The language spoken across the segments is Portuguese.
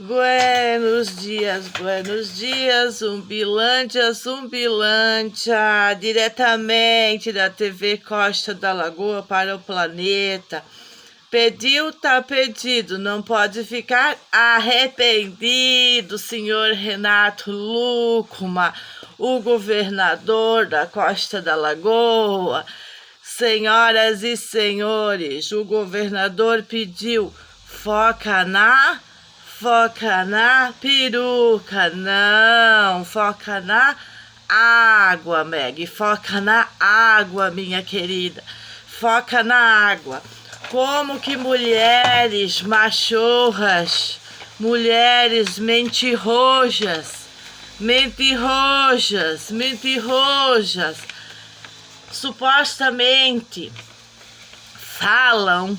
Buenos dias, Zumbilândia, Zumbilândia, diretamente da TV Costa da Lagoa para o planeta. Pediu, tá pedido, não pode ficar arrependido, senhor Renato Lucuma, o governador da Costa da Lagoa. Senhoras e senhores, o governador pediu foca na peruca, não, foca na água, Meg, foca na água, minha querida, foca na água. Como que mulheres machorras, mulheres mentirrojas, supostamente falam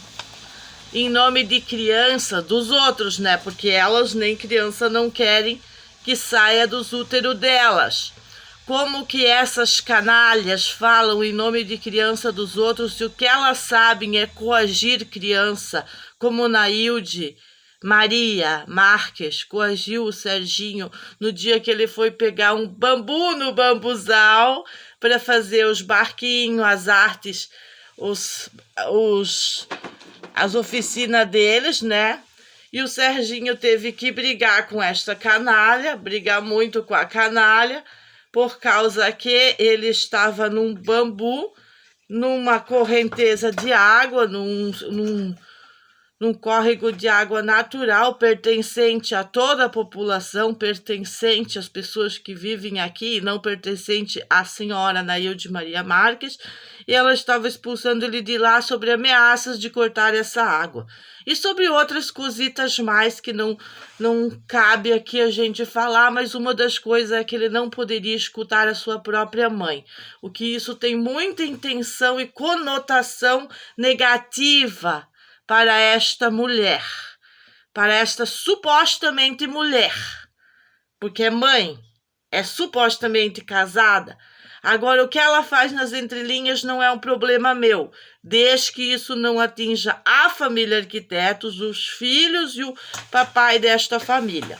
em nome de criança dos outros, né? Porque elas nem criança não querem que saia dos úteros delas. Como que essas canalhas falam em nome de criança dos outros se o que elas sabem é coagir criança, como Nailde Maria Marques coagiu o Serginho no dia que ele foi pegar um bambu no bambuzal para fazer os barquinhos, as artes, as oficinas deles, né? E o Serginho teve que brigar com esta canalha, brigar muito com a canalha, por causa que ele estava num bambu, numa correnteza de água, num córrego de água natural, pertencente a toda a população, pertencente às pessoas que vivem aqui, não pertencente à senhora Nailde Maria Marques, e ela estava expulsando ele de lá sobre ameaças de cortar essa água. E sobre outras cositas mais que não cabe aqui a gente falar, mas uma das coisas é que ele não poderia escutar a sua própria mãe, o que isso tem muita intenção e conotação negativa para esta mulher, para esta supostamente mulher, porque é mãe, é supostamente casada. Agora, o que ela faz nas entrelinhas não é um problema meu, desde que isso não atinja a família Arquitetos, os filhos e o papai desta família.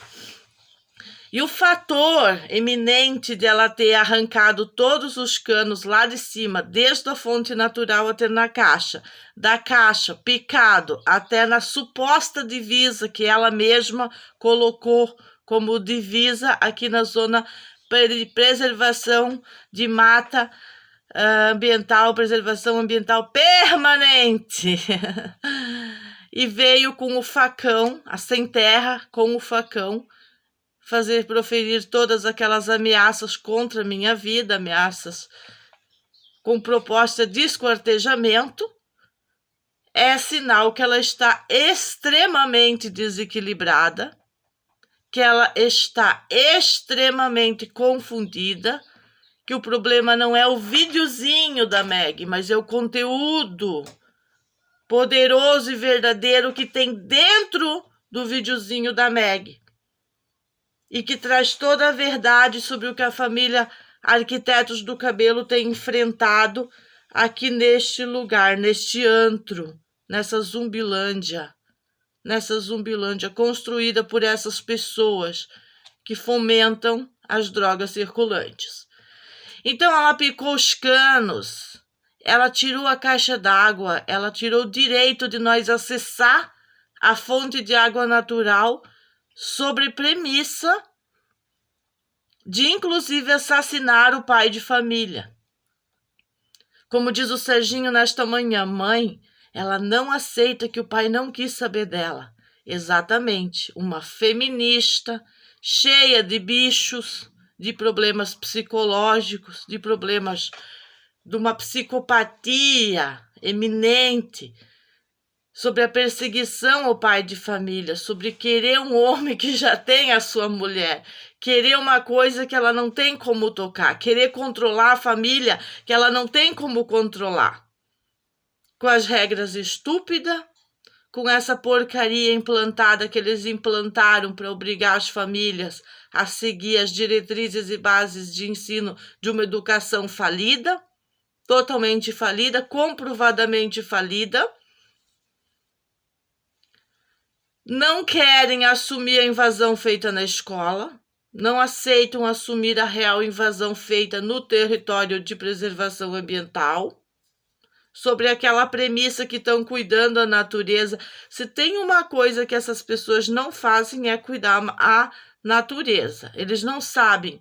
E o fator eminente de ela ter arrancado todos os canos lá de cima, desde a fonte natural até na caixa, da caixa picado até na suposta divisa que ela mesma colocou como divisa aqui na zona de preservação de mata ambiental, preservação ambiental permanente. E veio com o facão, a sem terra, com o facão, proferir todas aquelas ameaças contra a minha vida, ameaças com proposta de esquartejamento, é sinal que ela está extremamente desequilibrada, que ela está extremamente confundida, que o problema não é o videozinho da Meg, mas é o conteúdo poderoso e verdadeiro que tem dentro do videozinho da Meg. E que traz toda a verdade sobre o que a família Arquitetos do Cabelo tem enfrentado aqui neste lugar, neste antro, nessa Zumbilândia construída por essas pessoas que fomentam as drogas circulantes. Então ela picou os canos, ela tirou a caixa d'água, ela tirou o direito de nós acessar a fonte de água natural sobre premissa de, inclusive, assassinar o pai de família. Como diz o Serginho nesta manhã, mãe, ela não aceita que o pai não quis saber dela. Exatamente, uma feminista, cheia de bichos, de problemas psicológicos, de problemas de uma psicopatia eminente, sobre a perseguição ao pai de família, sobre querer um homem que já tem a sua mulher, querer uma coisa que ela não tem como tocar, querer controlar a família que ela não tem como controlar. Com as regras estúpidas, com essa porcaria implantada que eles implantaram para obrigar as famílias a seguir as diretrizes e bases de ensino de uma educação falida, totalmente falida, comprovadamente falida. não querem assumir a invasão feita na escola, não aceitam assumir a real invasão feita no território de preservação ambiental, sobre aquela premissa que estão cuidando da natureza. Se tem uma coisa que essas pessoas não fazem é cuidar a natureza. Eles não sabem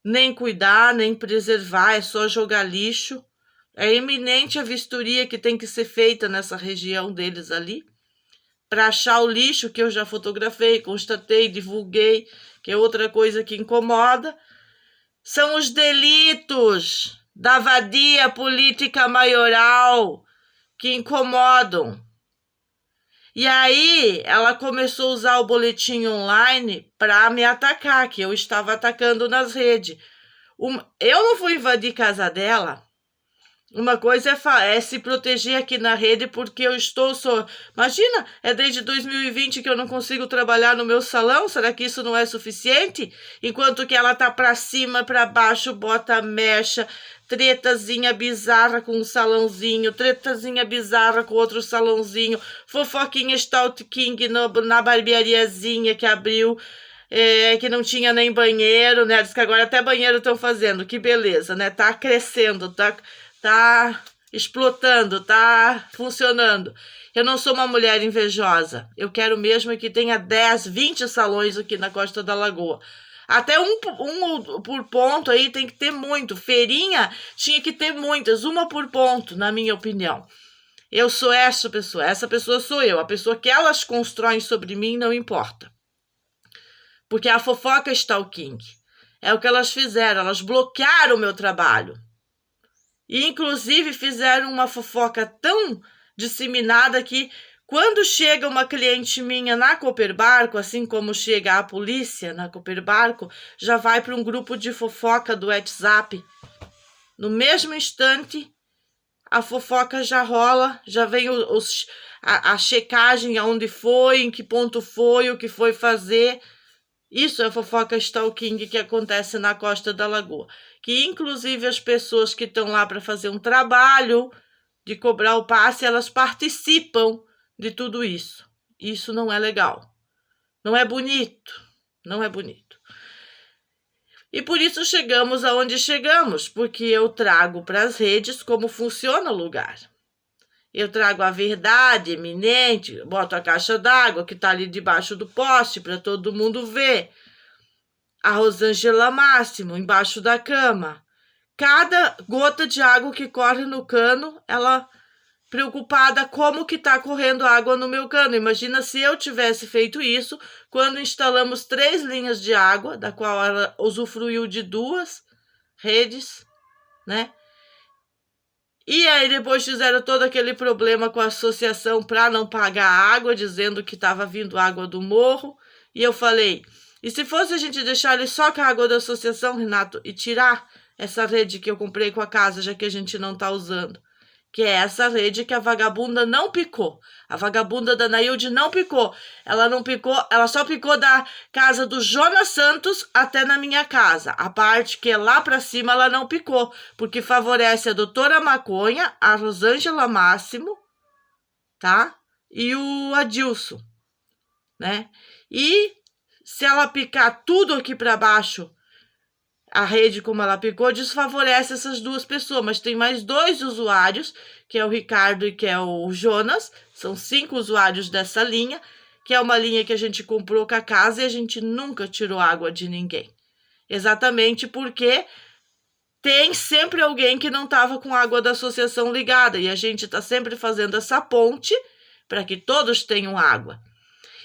nem cuidar, nem preservar, é só jogar lixo. É iminente a vistoria que tem que ser feita nessa região deles ali, para achar o lixo que eu já fotografei, constatei, divulguei, que é outra coisa que incomoda. São os delitos da vadia política maioral que incomodam. E aí ela começou a usar o boletim online para me atacar, que eu estava atacando nas redes. Eu não fui invadir casa dela. Uma coisa é se proteger aqui na rede, porque eu estou só... Imagina, é desde 2020 que eu não consigo trabalhar no meu salão. Será que isso não é suficiente? Enquanto que ela tá para cima, para baixo, bota mecha, tretazinha bizarra com um salãozinho, tretazinha bizarra com outro salãozinho, fofoquinha Stout King na barbeariazinha que abriu, que não tinha nem banheiro, né? Diz que agora até banheiro estão fazendo. Que beleza, né? Tá crescendo, tá explotando, tá funcionando. Eu não sou uma mulher invejosa. Eu quero mesmo que tenha 10, 20 salões aqui na Costa da Lagoa. Até um por ponto aí tem que ter muito. Feirinha tinha que ter muitas, uma por ponto, na minha opinião. Eu sou essa pessoa sou eu. A pessoa que elas constroem sobre mim não importa. Porque a fofoca stalking é o que elas fizeram, elas bloquearam o meu trabalho. E, inclusive, fizeram uma fofoca tão disseminada que, quando chega uma cliente minha na Cooperbarco, assim como chega a polícia na Cooperbarco, já vai para um grupo de fofoca do WhatsApp. No mesmo instante, a fofoca já rola, já vem a checagem aonde foi, em que ponto foi, o que foi fazer. Isso é fofoca stalking que acontece na Costa da Lagoa. Que, inclusive, as pessoas que estão lá para fazer um trabalho de cobrar o passe, elas participam de tudo isso. Isso não é legal. Não é bonito. Não é bonito. E por isso chegamos aonde chegamos, porque eu trago para as redes como funciona o lugar. Eu trago a verdade eminente, boto a caixa d'água que está ali debaixo do poste para todo mundo ver. A Rosângela Máximo embaixo da cama. Cada gota de água que corre no cano, ela preocupada como que está correndo água no meu cano. Imagina se eu tivesse feito isso quando instalamos 3 linhas de água, da qual ela usufruiu de 2 redes, né? E aí depois fizeram todo aquele problema com a associação para não pagar água, dizendo que estava vindo água do morro. E eu falei, e se fosse a gente deixar ele só com a água da associação, Renato, e tirar essa rede que eu comprei com a casa, já que a gente não está usando? Que é essa rede que a vagabunda não picou. A vagabunda da Nailde não picou. Ela não picou, ela só picou da casa do Jonas Santos até na minha casa. A parte que é lá para cima ela não picou, porque favorece a doutora Maconha, a Rosângela Máximo, tá? E o Adilson, né? E se ela picar tudo aqui para baixo, a rede como ela picou, desfavorece essas 2 pessoas, mas tem mais 2 usuários, que é o Ricardo e que é o Jonas, são 5 usuários dessa linha, que é uma linha que a gente comprou com a casa e a gente nunca tirou água de ninguém. Exatamente porque tem sempre alguém que não estava com a água da associação ligada, e a gente está sempre fazendo essa ponte para que todos tenham água.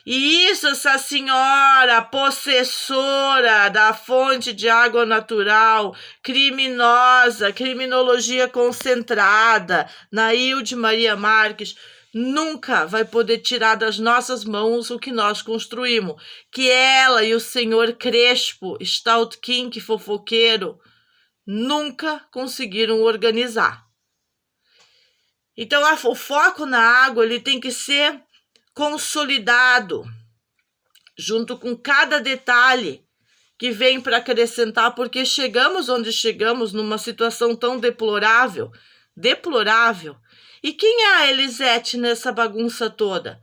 E isso, essa senhora possessora da fonte de água natural, criminosa, criminologia concentrada, Nailde Maria Marques, nunca vai poder tirar das nossas mãos o que nós construímos, que ela e o senhor Crespo, Stout King fofoqueiro, nunca conseguiram organizar. Então, o foco na água ele tem que ser consolidado, junto com cada detalhe que vem para acrescentar, porque chegamos onde chegamos numa situação tão deplorável. E quem é a Elisete nessa bagunça toda?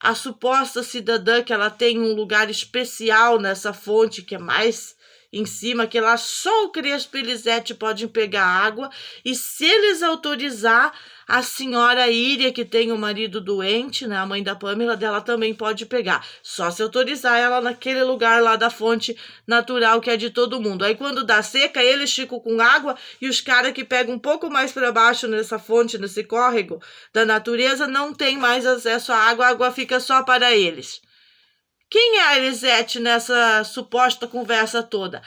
a suposta cidadã que ela tem um lugar especial nessa fonte, que é mais em cima, que lá só o Crespo e Elisete podem pegar água, e se eles autorizar, a senhora Íria, que tem o marido doente, né, a mãe da Pamela, dela também pode pegar, só se autorizar ela naquele lugar lá da fonte natural que é de todo mundo. Aí quando dá seca, eles ficam com água, e os caras que pegam um pouco mais para baixo nessa fonte, nesse córrego da natureza, não tem mais acesso à água, a água fica só para eles. Quem é a Elisete nessa suposta conversa toda?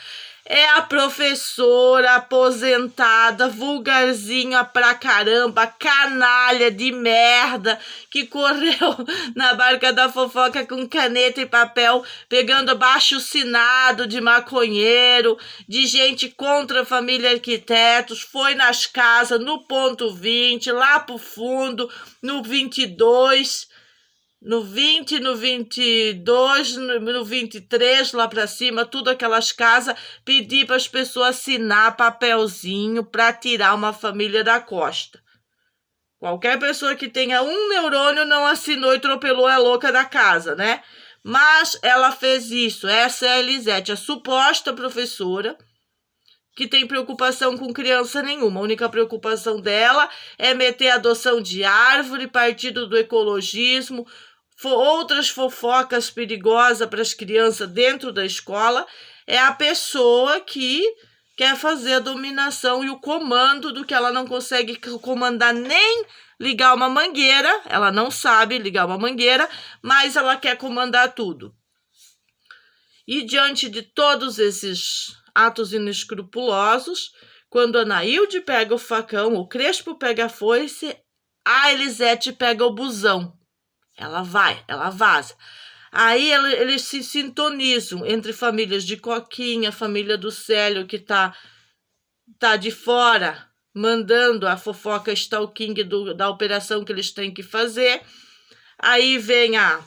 É a professora aposentada, vulgarzinha pra caramba, canalha de merda, que correu na barca da fofoca com caneta e papel, pegando abaixo-assinado de maconheiro, de gente contra a família arquitetos, foi nas casas, no ponto 20, lá pro fundo, no 22... No 20, no 22, no 23, lá para cima, tudo aquelas casas, pedir para as pessoas assinar papelzinho para tirar uma família da costa. Qualquer pessoa que tenha um neurônio não assinou e atropelou a louca da casa, né? Mas ela fez isso. Essa é a Elisete, a suposta professora que tem preocupação com criança nenhuma. A única preocupação dela é meter adoção de árvore, partido do ecologismo, outras fofocas perigosas para as crianças dentro da escola. É a pessoa que quer fazer a dominação e o comando do que ela não consegue comandar nem ligar uma mangueira. Ela não sabe ligar uma mangueira, mas ela quer comandar tudo. E diante de todos esses atos inescrupulosos, quando a Nailde pega o facão, o Crespo pega a foice, a Elisete pega o busão. Ela vai, ela vaza. Aí eles se sintonizam entre famílias de Coquinha, família do Célio, que tá de fora, mandando a fofoca stalking da operação que eles têm que fazer. Aí vem a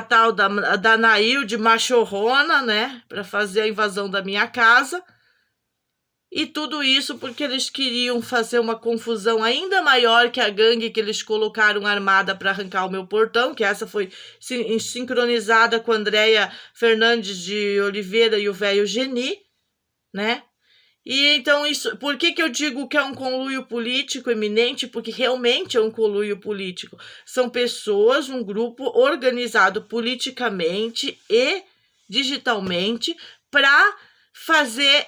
tal da Nailde machorrona, né, para fazer a invasão da minha casa. E tudo isso porque eles queriam fazer uma confusão ainda maior que a gangue que eles colocaram armada para arrancar o meu portão, que essa foi sincronizada com a Andréia Fernandes de Oliveira e o velho Geni, né? E então isso, por que eu digo que é um conluio político eminente? Porque realmente é um conluio político. São pessoas, um grupo organizado politicamente e digitalmente para fazer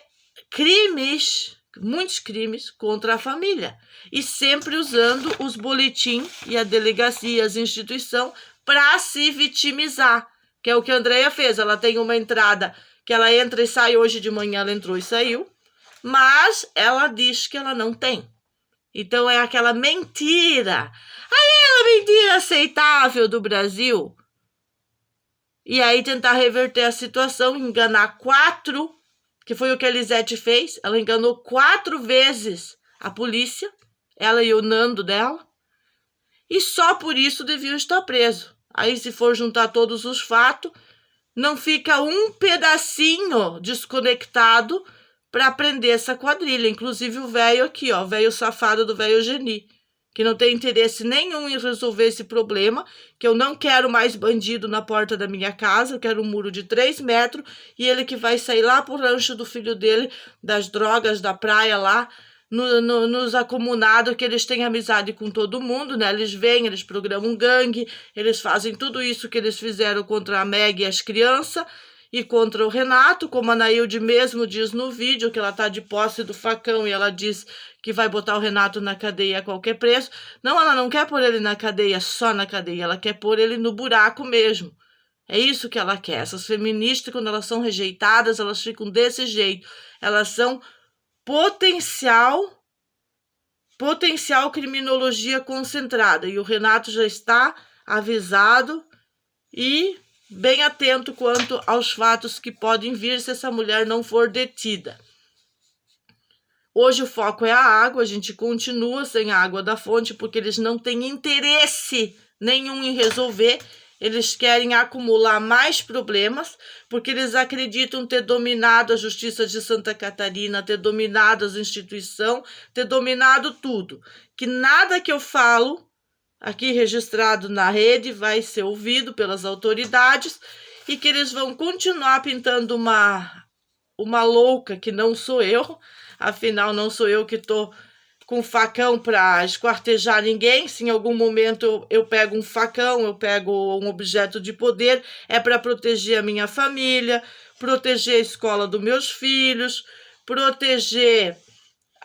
crimes, muitos crimes contra a família. E sempre usando os boletins e a delegacia, as instituições, para se vitimizar. Que é o que a Andréia fez. Ela tem uma entrada que ela entra e sai. Hoje de manhã ela entrou e saiu. Mas ela diz que ela não tem. Então é aquela mentira. Aquela mentira aceitável do Brasil. E aí tentar reverter a situação, enganar 4, que foi o que a Elisete fez. Ela enganou 4 vezes a polícia, ela e o Nando dela. E só por isso deviam estar presos. Aí se for juntar todos os fatos, não fica um pedacinho desconectado para prender essa quadrilha, inclusive o velho aqui, ó, o velho safado do velho Geni, que não tem interesse nenhum em resolver esse problema, que eu não quero mais bandido na porta da minha casa, eu quero um muro de 3 metros, e ele que vai sair lá pro rancho do filho dele, das drogas da praia lá, nos acumunados, que eles têm amizade com todo mundo, né? Eles vêm, eles programam gangue, eles fazem tudo isso que eles fizeram contra a Meg e as crianças, e contra o Renato, como a Nailde mesmo diz no vídeo, que ela tá de posse do facão e ela diz que vai botar o Renato na cadeia a qualquer preço. Não, ela não quer pôr ele na cadeia, só na cadeia, ela quer pôr ele no buraco mesmo. É isso que ela quer. Essas feministas, quando elas são rejeitadas, elas ficam desse jeito. Elas são potencial criminologia concentrada. E o Renato já está avisado e bem atento quanto aos fatos que podem vir se essa mulher não for detida. Hoje o foco é a água, a gente continua sem a água da fonte porque eles não têm interesse nenhum em resolver. Eles querem acumular mais problemas porque eles acreditam ter dominado a Justiça de Santa Catarina, ter dominado as instituições, ter dominado tudo. Que nada que eu falo aqui registrado na rede, vai ser ouvido pelas autoridades e que eles vão continuar pintando uma louca que não sou eu, afinal não sou eu que estou com facão para esquartejar ninguém. Se em algum momento eu pego um facão, eu pego um objeto de poder, é para proteger a minha família, proteger a escola dos meus filhos, proteger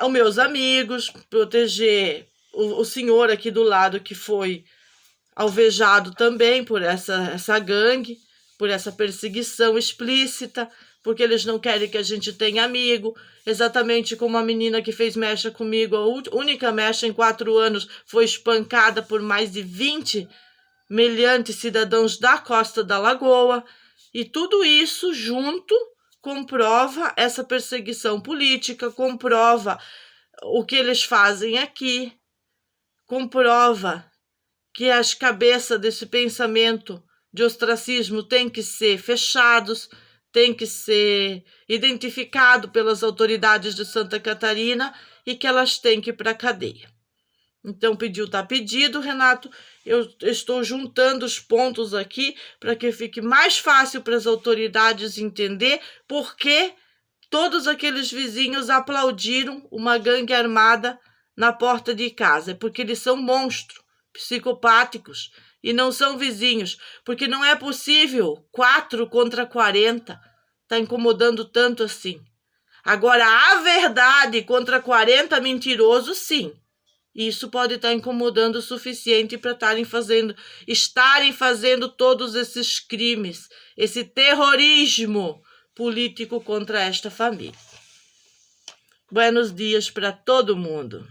os meus amigos, proteger o senhor aqui do lado que foi alvejado também por essa gangue, por essa perseguição explícita, porque eles não querem que a gente tenha amigo, exatamente como a menina que fez mecha comigo, a única mecha em 4 anos, foi espancada por mais de 20 meliantes cidadãos da Costa da Lagoa, e tudo isso junto comprova essa perseguição política, comprova o que eles fazem aqui, comprova que as cabeças desse pensamento de ostracismo têm que ser fechados, tem que ser identificado pelas autoridades de Santa Catarina e que elas têm que ir para a cadeia. Então, tá pedido, Renato. Eu estou juntando os pontos aqui para que fique mais fácil para as autoridades entender por que todos aqueles vizinhos aplaudiram uma gangue armada na porta de casa. É porque eles são monstros, psicopáticos, e não são vizinhos, porque não é possível 4 contra 40, tá incomodando tanto assim. Agora, a verdade contra 40 mentirosos, sim, isso pode estar incomodando o suficiente para estarem fazendo todos esses crimes, esse terrorismo político contra esta família. Buenos dias para todo mundo.